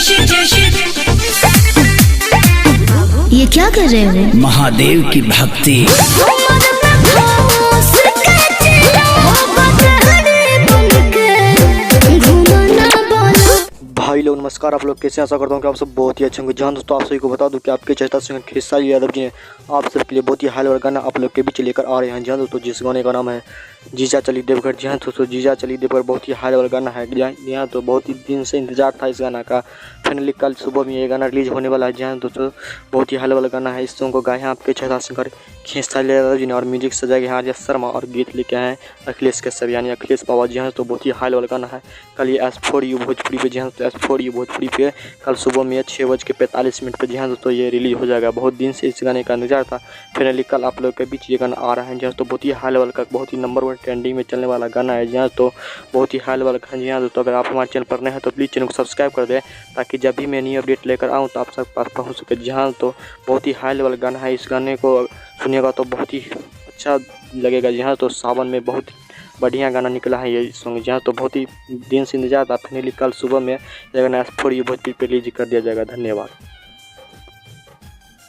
ये क्या कर रहे हो? महादेव की भक्ति। भाई लोग नमस्कार, आप लोग कैसे? आशा करता हूँ कि आप सब बहुत ही अच्छे होंगे। जहाँ दोस्तों आप सभी को बता दूं कि आपके चेता सिंह खेसारी यादव जी ने आप सबके लिए बहुत ही हाल वाला गाना आप लोग के बीच लेकर आ रहे हैं। जहाँ दोस्तों जिस गाने का नाम है जीजा चली देवघर। जहाँ दोस्तों जीजा चली देवघर बहुत ही हाल वाला गाना है। यहाँ तो बहुत ही दिन से इंतजार था इस गाना का। फाइनली कल सुबह में ये गाना रिलीज होने वाला है। जहाँ दोस्तों बहुत ही हाल वाला गाना है। इस सॉन्ग को गाए हैं आपके चेता सिंह खेसारी यादव जी ने और म्यूजिक सजाए हैं आर्या शर्मा और गीत लिखे हैं अखिलेश कश्यप यानी अखिलेश बाबा। जहाँ तो बहुत ही हाल वाला गाना है। कल ये S4U भोजपुरी पे, जहाँ तो S4U भोजपुरी पे कल सुबह में 6:45 पे जहाँ दोस्तों ये रिलीज हो जाएगा। बहुत दिन से इस गाने का इंतजार था। फाइनली कल आप लोग के बीच ये गाना आ रहा है। जहाँ तो बहुत ही हाल वाला का बहुत ही नंबर 1 ट्रेंडिंग में चलने वाला गाना है। जहाँ तो बहुत ही हाल वाला गाना। जहाँ दोस्तों अगर आप हमारे चैनल पर नए हैं तो प्लीज़ चैनल को सब्सक्राइब कर दें ताकि जब भी मैं नई अपडेट लेकर आऊँ तो आप सब पास पहुँच सके। जहाँ तो बहुत ही हाल वाला गाना है। इस गाने को सुनिएगा तो बहुत ही अच्छा लगेगा। जहाँ तो सावन में बहुत बढ़िया गाना निकला है ये सॉन्ग। जहाँ तो बहुत ही दिन से इंतजार था। फाइनली कल सुबह में ये गाना S4U भोजपुरी पे रिलीज कर दिया जाएगा। धन्यवाद।